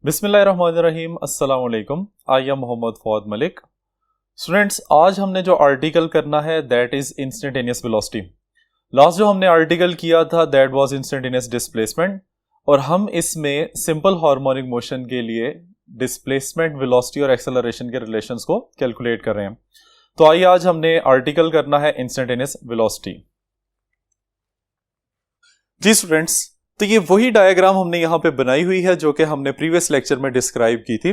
बिस्मिल्लाहिर्रहमानिर्रहीम अस्सलाम वालेकुम। I am Mohammad Fouad Malik. Students, आज हमने जो आर्टिकल करना है that is instantaneous velocity. Last जो हमने आर्टिकल किया था दैट वाज इंस्टेंटेनियस डिस्प्लेसमेंट, और हम इसमें सिंपल हार्मोनिक मोशन के लिए डिस्प्लेसमेंट, वेलोसिटी और एक्सेलरेशन के रिलेशंस को कैलकुलेट कर रहे हैं। तो आइए आज हमने आर्टिकल करना है इंस्टेंटेनियस वेलोसिटी। जी स्टूडेंट्स, तो ये वही डायग्राम हमने यहाँ पे बनाई हुई है जो कि हमने प्रीवियस लेक्चर में डिस्क्राइब की थी,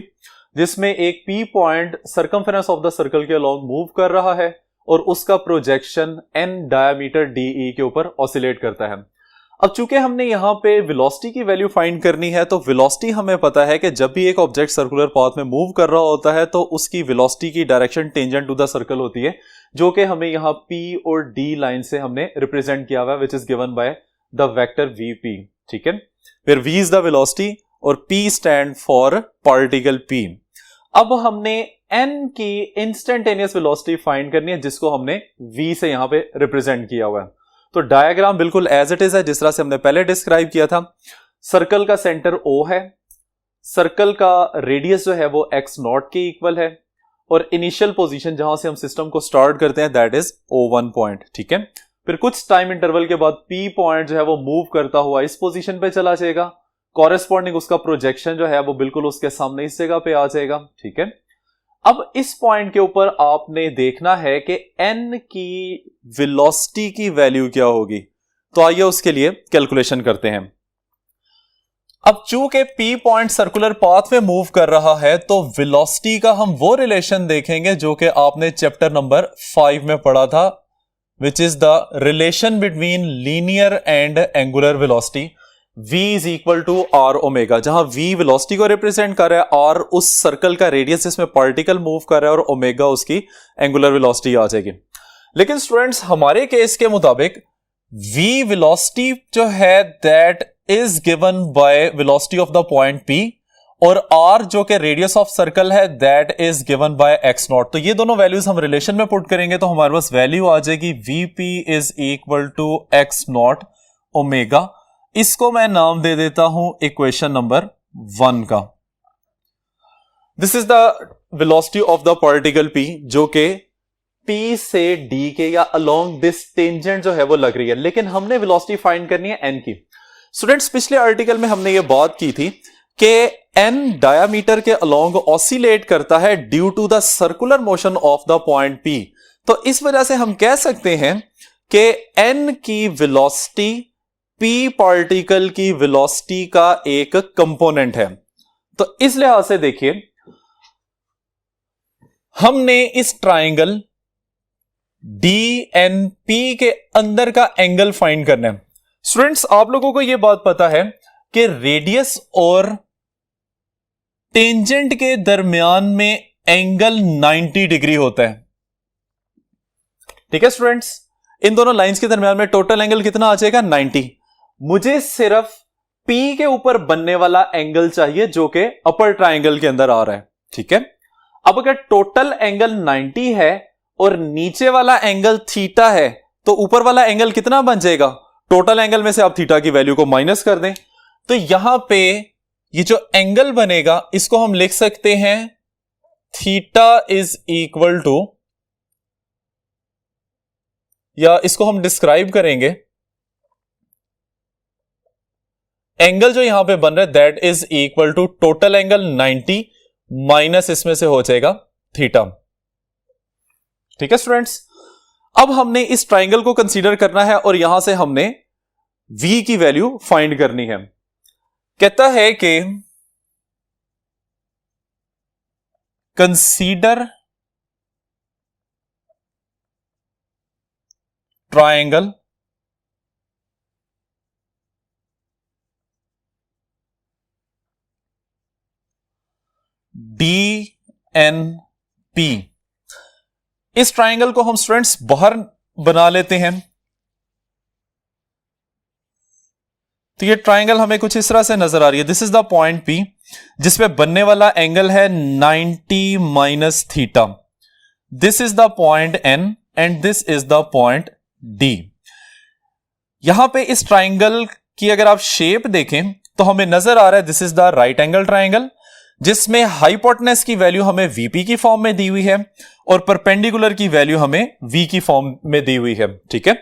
जिसमें एक P point circumference of the circle के अलोंग मूव कर रहा है और उसका प्रोजेक्शन एन डायमीटर डी के ऊपर ऑसिलेट करता है। अब चूंकि हमने यहाँ पे वेलोसिटी की वैल्यू फाइंड करनी है, तो वेलोसिटी हमें पता है कि जब भी एक ऑब्जेक्ट सर्कुलर पाथ में मूव कर रहा होता है तो उसकी वेलोसिटी की direction tangent to the circle होती है, जो कि हमें यहाँ पी और डी लाइन से हमने रिप्रेजेंट किया हुआ है, which is given by the vector VP. ठीक है, फिर v इज द वेलोसिटी और p stand for particle p। अब हमने n की इंस्टेंटेनियस वेलोसिटी फाइंड करनी है, जिसको हमने v से यहां पे रिप्रेजेंट किया हुआ है। तो डायग्राम बिल्कुल एज इट इज है जिस तरह से हमने पहले डिस्क्राइब किया था। सर्कल का सेंटर o है, सर्कल का रेडियस जो है वो x0 के इक्वल है, और इनिशियल पोजीशन जहां से हम सिस्टम को स्टार्ट करते हैं दैट इज O1 पॉइंट। ठीक है, फिर कुछ टाइम इंटरवल के बाद P पॉइंट जो है वो मूव करता हुआ इस पोजीशन पे चला जाएगा, कॉरेस्पॉन्डिंग उसका प्रोजेक्शन जो है वो बिल्कुल उसके सामने इस जगह पे आ जाएगा। ठीक है, अब इस पॉइंट के ऊपर आपने देखना है कि n की वेलोसिटी की वैल्यू क्या होगी। तो आइए उसके लिए कैलकुलेशन करते हैं। अब चूंकि P पॉइंट सर्कुलर पाथ में मूव कर रहा है, तो वेलोसिटी का हम वो रिलेशन देखेंगे जो कि आपने चैप्टर नंबर 5 में पढ़ा था, which is the relation between linear and angular velocity। v is equal to r omega, जहां v velocity को रिप्रेजेंट कर रहा है, r उस सर्कल का रेडियस जिसमें पार्टिकल मूव कर रहा है, और ओमेगा उसकी एंगुलर वेलोसिटी आ जाएगी। लेकिन स्टूडेंट्स, हमारे केस के मुताबिक v वेलोसिटी जो है that is given by velocity of the point p, और r जो कि रेडियस ऑफ सर्कल है that is given by x0। तो ये दोनों वैल्यूज हम रिलेशन में पुट करेंगे तो हमारे पास वैल्यू आ जाएगी vp is equal to x0 omega. इसको मैं नाम दे देता हूं इक्वेशन नंबर 1 का। This is the velocity of the particle p, जो कि p से d के या अलोंग दिस टेंजेंट जो है वो लग रही है, लेकिन हमने वेलोसिटी फाइंड करनी है n की। स्टूडेंट्स, पिछले आर्टिकल में हमने ये बात की थी कि n डायामीटर के अलोंग ऑसिलेट करता है due to the circular motion of the point P। तो इस वजह से हम कह सकते हैं कि n की वेलोसिटी P पार्टिकल की वेलोसिटी का एक कंपोनेंट है। तो इस लिहाज से देखिए, हमने इस ट्राइंगल DNP के अंदर का एंगल फाइंड करना है। स्टूडेंट्स, आप लोगों को यह बात पता है कि रेडियस और टेंजेंट के दरमियान में एंगल 90 डिग्री होता है। ठीक है स्टूडेंट्स, इन दोनों लाइंस के दरमियान में टोटल एंगल कितना आ जाएगा 90। मुझे सिर्फ P के ऊपर बनने वाला एंगल चाहिए जो कि अपर ट्राइंगल के अंदर आ रहा है। ठीक है, अब अगर टोटल एंगल 90 है और नीचे वाला एंगल थीटा है, तो ऊपर वाला एंगल कितना बन जाएगा? टोटल एंगल में से आप थीटा की वैल्यू को माइनस कर दें, तो यहां पे ये जो एंगल बनेगा इसको हम लिख सकते हैं थीटा इज इक्वल टू, या इसको हम डिस्क्राइब करेंगे, एंगल जो यहां पे बन रहा है that is equal to total angle 90 minus इसमें से हो जाएगा थीटा। ठीक है स्टूडेंट्स, अब हमने इस ट्राइंगल को कंसीडर करना है और यहां से हमने v की वैल्यू फाइंड करनी है। कहता है कि कंसीडर ट्राइंगल DNP। इस ट्राइंगल को हम स्टूडेंट्स बाहर बना लेते हैं। तो ये ट्राइंगल हमें कुछ इस तरह से नजर आ रही है। This is the point P जिसमें बनने वाला एंगल है 90 minus theta. This is the point N and this is the point D। यहां पे इस ट्राइंगल की अगर आप शेप देखें तो हमें नजर आ रहा है this is the right angle triangle, जिसमें हाइपोटेनस की वैल्यू हमें वीपी की फॉर्म में दी हुई है और परपेंडिकुलर की वैल्यू हमें वी की फॉर्म में दी हुई है। ठीक है,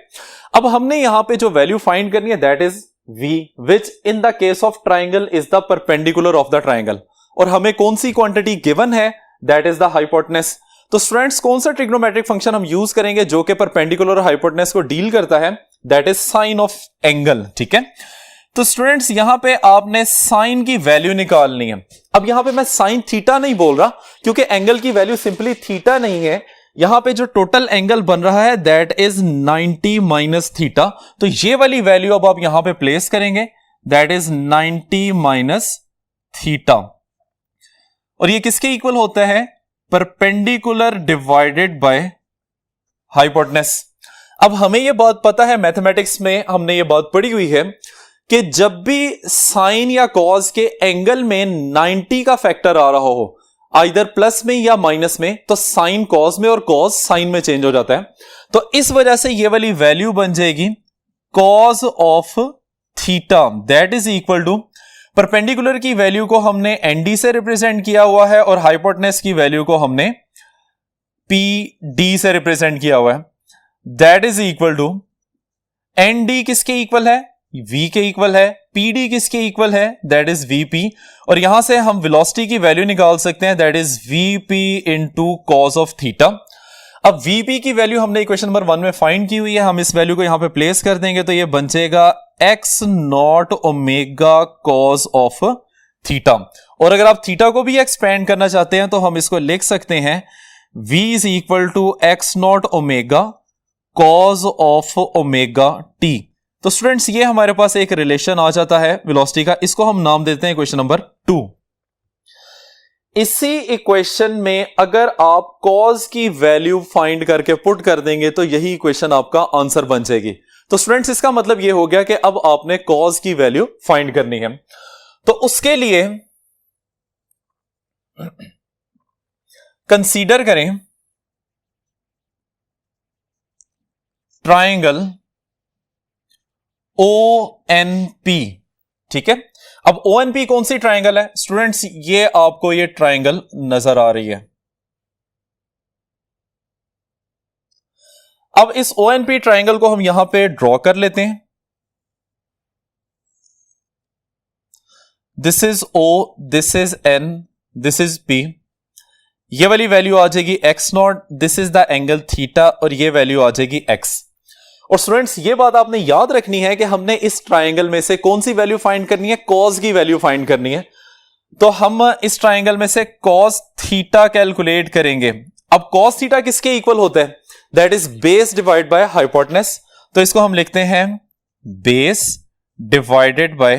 अब हमने यहां पे जो वैल्यू फाइंड करनी है that is v, which in the case of triangle is the perpendicular of the triangle, और हमें कौन सी क्वांटिटी गिवन है दैट इज द हाइपोटेनस। तो स्टूडेंट्स कौन सा ट्रिग्नोमेट्रिक फंक्शन हम यूज करेंगे जो कि परपेंडिकुलर और हाइपोटेनस को डील करता है, that is sine of angle. ठीक है, तो स्टूडेंट्स यहां पे आपने साइन की वैल्यू निकालनी है। अब यहां पे मैं साइन थीटा नहीं बोल रहा क्योंकि एंगल की वैल्यू सिंपली थीटा नहीं है, यहां पे जो टोटल एंगल बन रहा है दैट इज 90 माइनस थीटा। तो ये वाली वैल्यू अब आप यहां पे प्लेस करेंगे दैट इज 90 माइनस थीटा, और ये किसके इक्वल होता है, परपेंडिकुलर डिवाइडेड बाय हाइपोटेनस। अब हमें ये बात पता है, मैथमेटिक्स में हमने ये बात पढ़ी हुई है कि जब भी साइन या कॉस के एंगल में 90 का फैक्टर आ रहा हो आइदर प्लस में या माइनस में, तो साइन कॉस में और कॉस साइन में चेंज हो जाता है। तो इस वजह से ये वाली वैल्यू बन जाएगी cos of theta that is equal to, perpendicular की वैल्यू को हमने एनडी से रिप्रेजेंट किया हुआ है और हाइपोटेनस की वैल्यू को हमने पी डी से रिप्रेजेंट किया हुआ है, that is equal to N D किसके इक्वल है, v के इक्वल है, pd किसके इक्वल है, दैट इज vp, और यहां से हम वेलोसिटी की वैल्यू निकाल सकते हैं that is vp into cos of theta. अब vp की वैल्यू हमने इक्वेशन नंबर 1 में फाइंड की हुई है, हम इस वैल्यू को यहां पे प्लेस कर देंगे तो ये बन जाएगा x not omega cos of theta, और अगर आप थीटा को भी एक्सपेंड करना चाहते हैं तो हम इसको लिख सकते हैं v is equal to x not omega cos of omega t। तो स्टूडेंट्स ये हमारे पास एक रिलेशन आ जाता है वेलोसिटी का, इसको हम नाम देते हैं इक्वेशन नंबर 2। इसी इक्वेशन में अगर आप कॉस की वैल्यू फाइंड करके पुट कर देंगे तो यही इक्वेशन आपका आंसर बन जाएगी। तो स्टूडेंट्स इसका मतलब ये हो गया कि अब आपने कॉस की वैल्यू फाइंड करनी है। तो उसके लिए कंसीडर करें ट्राइंगल ONP। ठीक है, अब ONP कौन सी ट्राइंगल है स्टूडेंट्स, ये आपको ये ट्राइंगल नजर आ रही है। अब इस ONP ट्राइंगल को हम यहां पे ड्रॉ कर लेते हैं, this is O, this is N, this is P, ये वाली वैल्यू आ जाएगी x not, this is the angle theta, और ये वैल्यू आ जाएगी x। और स्टूडेंट्स ये बात आपने याद रखनी है कि हमने इस ट्राइंगल में से कौन सी वैल्यू फाइंड करनी है, कॉस की वैल्यू फाइंड करनी है। तो हम इस ट्राइंगल में से कॉस थीटा कैलकुलेट करेंगे। अब कॉस थीटा किसके इक्वल होता है, that is base divide by hypotenuse. तो इसको हम लिखते हैं base divided by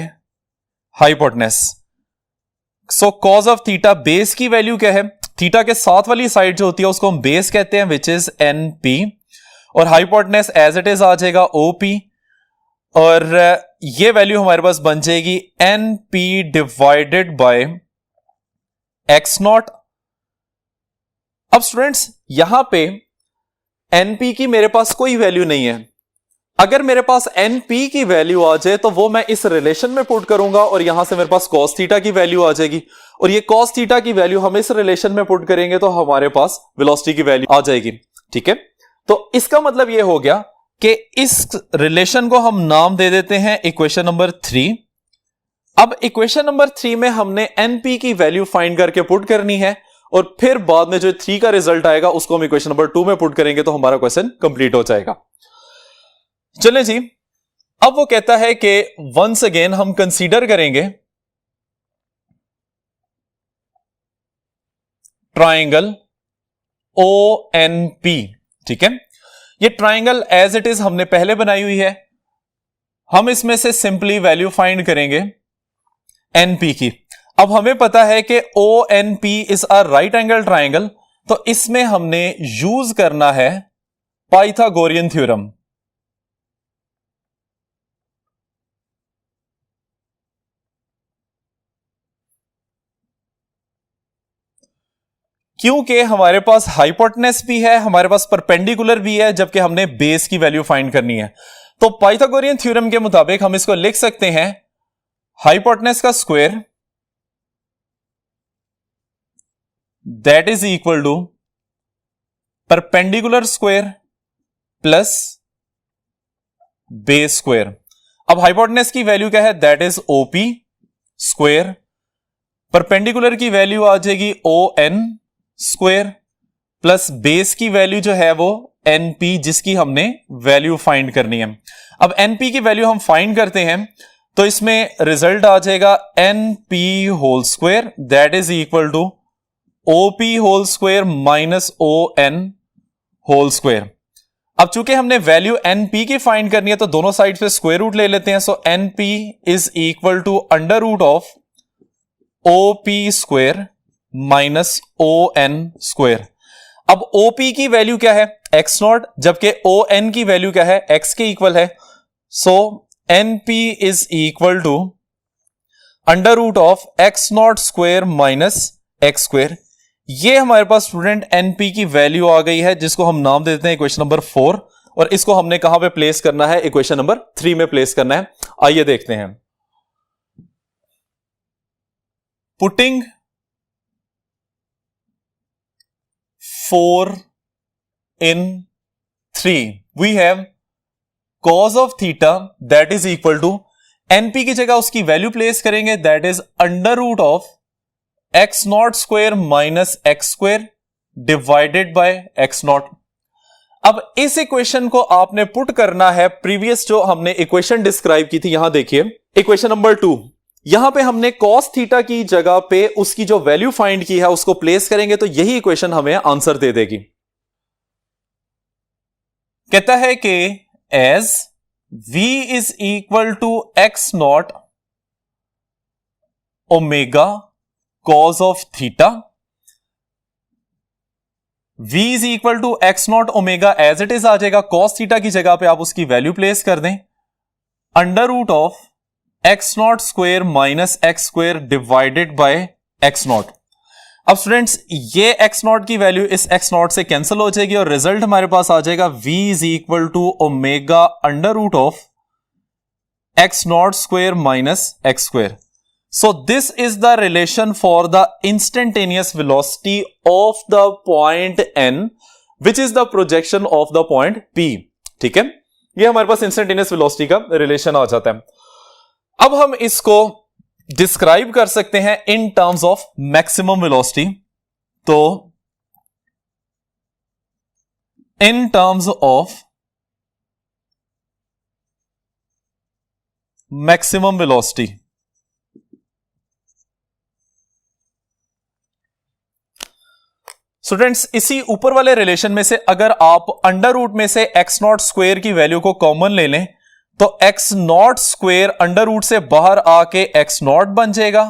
hypotenuse. So cos of theta, base की वैल्यू क्या है, थीटा के साथ वाली साइड जो होती है उसको हम बेस कहते हैं विच इज NP, और हाइपोटेनस एज इट इज आ जाएगा OP, और ये वैल्यू हमारे पास बन जाएगी NP divided by x not. अब स्टूडेंट्स यहां पे NP की मेरे पास कोई वैल्यू नहीं है, अगर मेरे पास NP की वैल्यू आ जाए तो वो मैं इस रिलेशन में पुट करूंगा और यहां से मेरे पास cos थीटा की वैल्यू आ जाएगी, और ये cos थीटा की वैल्यू हम इस रिलेशन में पुट करेंगे तो हमारे पास वेलोसिटी की वैल्यू आ जाएगी। ठीक है, तो इसका मतलब यह हो गया कि इस रिलेशन को हम नाम दे देते हैं इक्वेशन नंबर 3। अब इक्वेशन नंबर 3 में हमने NP की वैल्यू फाइंड करके पुट करनी है, और फिर बाद में जो 3 का रिजल्ट आएगा उसको हम इक्वेशन नंबर 2 में पुट करेंगे तो हमारा क्वेश्चन कंप्लीट हो जाएगा। चलें जी, अब वो कहता है कि वंस अगेन हम कंसीडर करेंगे ट्राइंगल ONP। ठीक है, ये ट्राइंगल एज इट इज हमने पहले बनाई हुई है, हम इसमें से सिंपली वैल्यू फाइंड करेंगे NP की। अब हमें पता है कि ONP is a right angle triangle, तो इसमें हमने यूज करना है पाइथागोरियन थ्योरम। क्योंकि हमारे पास हाइपोटेनस भी है, हमारे पास परपेंडिकुलर भी है, जबकि हमने बेस की वैल्यू फाइंड करनी है। तो पाइथागोरियन थ्योरम के मुताबिक हम इसको लिख सकते हैं हाइपोटेनस का square that is equal to perpendicular square plus base square. अब हाइपोटेनस की वैल्यू क्या है, that is OP square, perpendicular की वैल्यू आ जाएगी O N square plus base की वैल्यू जो है वो एनपी, जिसकी हमने वैल्यू फाइंड करनी है। अब एनपी की वैल्यू हम फाइंड करते हैं तो इसमें रिजल्ट आ जाएगा NP whole square that is equal to OP whole square minus O N whole square. अब चूंकि हमने वैल्यू एनपी की फाइंड करनी है तो दोनों साइड पे स्क्वायर रूट ले लेते हैं। So NP is equal to under root of OP square minus O N square. अब ओपी की वैल्यू क्या है, एक्स नॉट, जबकि ओ एन की वैल्यू क्या है, एक्स के इक्वल है। So NP is equal to under root of x not square minus x square. ये हमारे पास स्टूडेंट एनपी की वैल्यू आ गई है, जिसको हम नाम देते हैं इक्वेशन नंबर 4, और इसको हमने कहां पे प्लेस करना है, इक्वेशन नंबर 3 में प्लेस करना है। आइए देखते हैं। Putting 4 in 3 we have cos of theta that is equal to NP की जगह उसकी वैल्यू प्लेस करेंगे, that is under root of x not square minus x square divided by x not. अब इस इक्वेशन को आपने पुट करना है प्रीवियस जो हमने इक्वेशन डिस्क्राइब की थी। यहां देखिए इक्वेशन नंबर 2, यहां पे हमने cos थीटा की जगह पे उसकी जो वैल्यू फाइंड की है उसको प्लेस करेंगे तो यही इक्वेशन हमें आंसर दे देगी। कहता है कि as v is equal to X not omega cos of theta, v is equal to X not omega as it is आ जाएगा, cos थीटा की जगह पे आप उसकी वैल्यू प्लेस कर दें, under root of x not square minus x square divided by x not. अब स्टूडेंट्स ये एक्स नॉट की वैल्यू इस एक्स नॉट से कैंसिल हो जाएगी और रिजल्ट हमारे पास आ जाएगा v is equal to omega under root of x not square minus x square. So this is the relation for the instantaneous velocity of the point n which is the projection of the point p। ठीक है, ये हमारे पास instantaneous velocity का relation आ जाता है। अब हम इसको डिस्क्राइब कर सकते हैं in terms of maximum velocity. तो in terms of maximum velocity students इसी ऊपर वाले रिलेशन में से अगर आप अंडर रूट में से एक्स नॉट स्क्वायर की वैल्यू को कॉमन ले लें तो x not square under root से बाहर आके एक्स नॉट बन जाएगा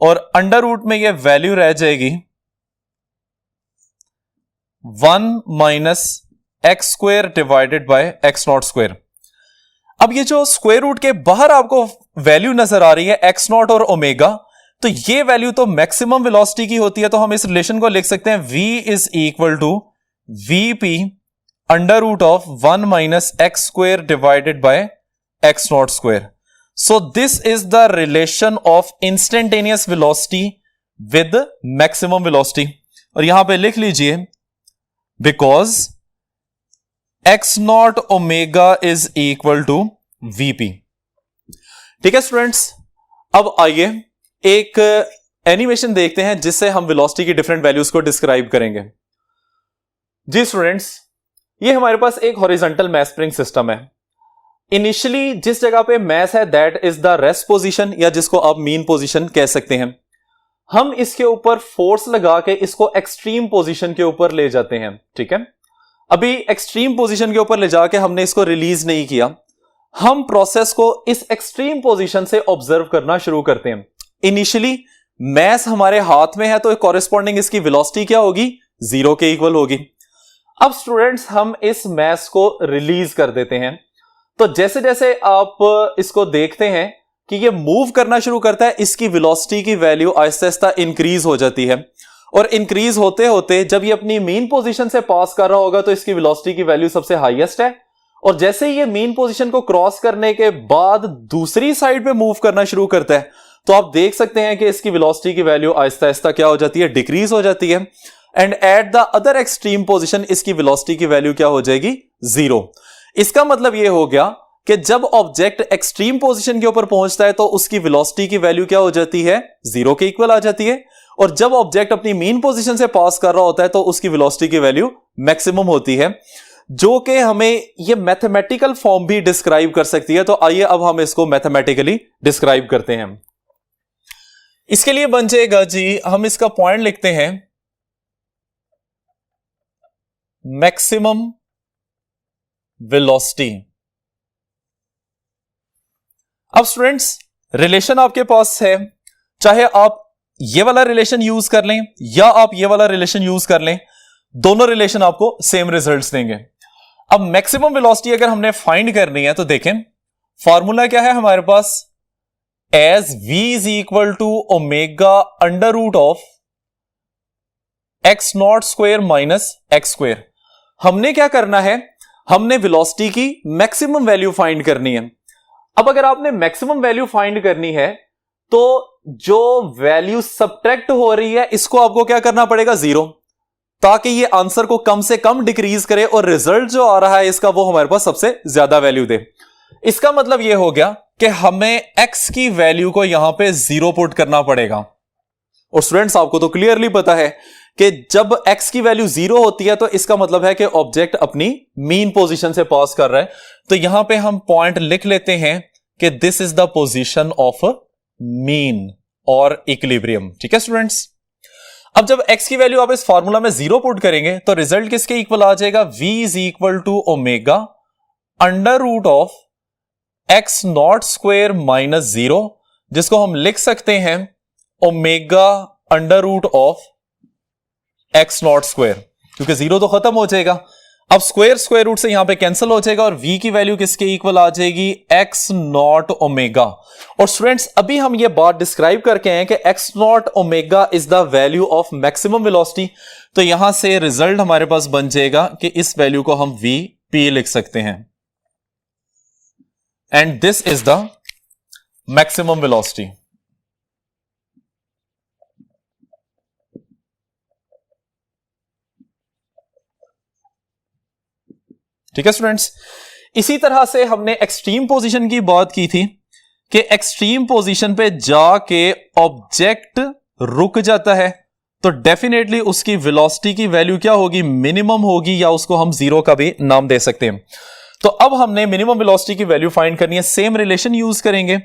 और अंडर रूट में ये वैल्यू रह जाएगी 1 minus x square divided by x not square. अब ये जो स्क्वायर रूट के बाहर आपको वैल्यू नजर आ रही है एक्स नॉट और ओमेगा, तो ये वैल्यू तो मैक्सिमम वेलोसिटी की होती है। तो हम इस रिलेशन को लिख सकते हैं v is equal to VP under root of 1 minus x square divided by x not square. So this is the relation of instantaneous velocity with maximum velocity. और यहां पे लिख लीजिए because x not omega is equal to VP. ठीक है students, अब आइए एक एनिमेशन देखते हैं जिससे हम वेलोसिटी की डिफरेंट वैल्यूज को डिस्क्राइब करेंगे। जी स्टूडेंट्स, ये हमारे पास एक हॉरिजॉन्टल मैस स्प्रिंग सिस्टम है। इनिशियली जिस जगह पे मैस है that is the rest position, या जिसको आप मीन पोजीशन कह सकते हैं। हम इसके ऊपर फोर्स लगा के इसको एक्सट्रीम पोजीशन के ऊपर ले जाते हैं। ठीक है, अभी एक्सट्रीम पोजीशन के ऊपर ले जाके हमने इसको रिलीज नहीं किया, हम प्रोसेस को इस एक्सट्रीम पोजीशन से ऑब्जर्व करना शुरू करते हैं। इनिशियली मैस हमारे हाथ में है तो कॉरेस्पॉन्डिंग इसकी वेलोसिटी क्या होगी, 0 के इक्वल होगी। अब स्टूडेंट्स हम इस मैस को रिलीज कर देते हैं, तो जैसे जैसे आप इसको देखते हैं कि ये मूव करना शुरू करता है, इसकी वेलोसिटी की वैल्यू आहिस्ता आहिस्ता इंक्रीज हो जाती है और इंक्रीज होते होते जब ये अपनी मेन पोजीशन से पास कर रहा होगा तो इसकी वेलोसिटी की वैल्यू सबसे हाईएस्ट है और जैसे ही ये मेन पोजीशन को क्रॉस करने के बाद दूसरी साइड पे मूव करना शुरू करता है, तो आप देख सकते हैं कि इसकी वेलोसिटी की वैल्यू आहिस्ता आहिस्ता क्या हो जाती है, डिक्रीज हो जाती है। And at the other extreme position इसकी वेलोसिटी की वैल्यू क्या हो जाएगी, 0। इसका मतलब ये हो गया कि जब ऑब्जेक्ट एक्सट्रीम पोजीशन के ऊपर पहुंचता है तो उसकी वेलोसिटी की वैल्यू क्या हो जाती है, 0 के इक्वल आ जाती है। और जब ऑब्जेक्ट अपनी मेन पोजीशन से पास कर रहा होता है तो उसकी वेलोसिटी की वैल्यू मैक्सिमम होती है, जो कि हमें ये मैथमेटिकल फॉर्म भी डिस्क्राइब कर सकती है। तो आइए अब हम इसको मैथमेटिकली डिस्क्राइब करते हैं। इसके लिए बन जाएगा जी, हम इसका पॉइंट लिखते हैं मैक्सिमम वेलोसिटी। अब स्टूडेंट्स, रिलेशन आपके पास है, चाहे आप ये वाला रिलेशन यूज कर लें या आप ये वाला रिलेशन यूज कर लें, दोनों रिलेशन आपको सेम रिजल्ट्स देंगे। अब मैक्सिमम वेलोसिटी अगर हमने फाइंड करनी है तो देखें फॉर्मूला क्या है हमारे पास, as v is equal to omega under root of x not square minus x square. हमने क्या करना है, हमने वेलोसिटी की मैक्सिमम वैल्यू फाइंड करनी है। अब अगर आपने मैक्सिमम वैल्यू फाइंड करनी है तो जो वैल्यू सबट्रैक्ट हो रही है इसको आपको क्या करना पड़ेगा, 0, ताकि ये आंसर को कम से कम डिक्रीज करे और रिजल्ट जो आ रहा है इसका वो हमारे पास सबसे ज्यादा वैल्यू दे। इसका मतलब ये हो गया कि हमें x की वैल्यू को यहां पे 0 पुट करना पड़ेगा। और स्टूडेंट्स, आपको तो क्लियरली पता है कि जब x की वैल्यू 0 होती है तो इसका मतलब है कि ऑब्जेक्ट अपनी मीन पोजीशन से पास कर रहा है। तो यहां पे हम पॉइंट लिख लेते हैं कि this is the position of mean और इक्विलिब्रियम। ठीक है स्टूडेंट्स, अब जब x की वैल्यू आप इस फॉर्मूला में 0 पुट करेंगे तो रिजल्ट किसके इक्वल आ जाएगा, v is equal to omega under root of x not square minus 0, जिसको हम लिख सकते हैं omega under root of x not square, क्योंकि 0 तो खत्म हो जाएगा। अब स्क्वायर रूट से यहां पे कैंसिल हो जाएगा और v की वैल्यू किसके इक्वल आ जाएगी, एक्स नॉट ओमेगा। और स्टूडेंट्स, अभी हम ये बात डिस्क्राइब करके हैं कि x not omega is the value of maximum velocity. तो यहां से रिजल्ट हमारे पास बन जाएगा कि इस वैल्यू को हम v p लिख सकते हैं, and this is the maximum velocity. ठीक है स्टूडेंट्स, इसी तरह से हमने एक्सट्रीम पोजीशन की बात की थी कि एक्सट्रीम पोजीशन पे जाके ऑब्जेक्ट रुक जाता है तो डेफिनेटली उसकी वेलोसिटी की वैल्यू क्या होगी, मिनिमम होगी, या उसको हम 0 का भी नाम दे सकते हैं। तो अब हमने मिनिमम वेलोसिटी की वैल्यू फाइंड करनी है, सेम रिलेशन यूज करेंगे,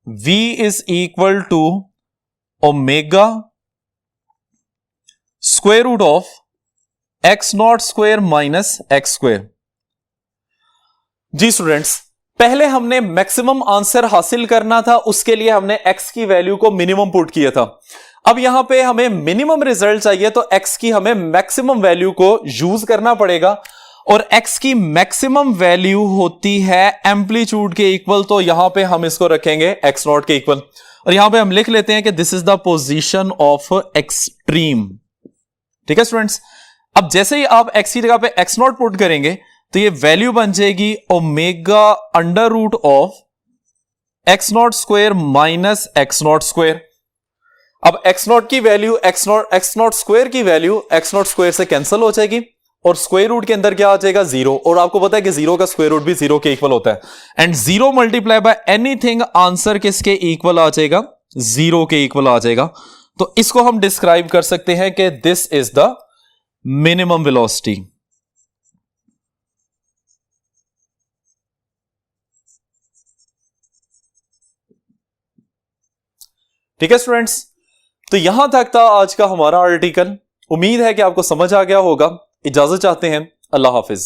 v is equal to omega square root of x not square minus x square. जी स्टूडेंट्स, पहले हमने मैक्सिमम आंसर हासिल करना था, उसके लिए हमने x की वैल्यू को मिनिमम पुट किया था। अब यहां पे हमें मिनिमम रिजल्ट चाहिए तो x की हमें मैक्सिमम वैल्यू को यूज करना पड़ेगा, और x की मैक्सिमम वैल्यू होती है एम्पलीट्यूड के इक्वल। तो यहां पे हम इसको रखेंगे x नॉट के इक्वल, और यहां पे हम लिख लेते हैं कि this is the position of extreme. ठीक है स्टूडेंट्स, अब जैसे ही आप x की जगह पे x नॉट पुट करेंगे तो ये वैल्यू बन जाएगी omega under root of x not square minus x not square. अब एक्स नॉट की वैल्यू एक्स नॉट स्क्वायर की वैल्यू एक्स नॉट स्क्वायर से कैंसिल हो जाएगी, और स्क्वायर रूट के अंदर क्या आ जाएगा, 0। और आपको पता है कि 0 का स्क्वायर रूट भी 0 के इक्वल होता है, and 0 multiply by anything, answer किसके इक्वल आ जाएगा, 0 के इक्वल आ जाएगा। तो इसको हम डिस्क्राइब कर सकते हैं कि this is the minimum velocity. ठीक है स्टूडेंट्स, तो यहां तक था आज का हमारा आर्टिकल। उम्मीद है कि आपको समझ आ गया होगा। इजाजत चाहते हैं, अल्लाह हाफिज।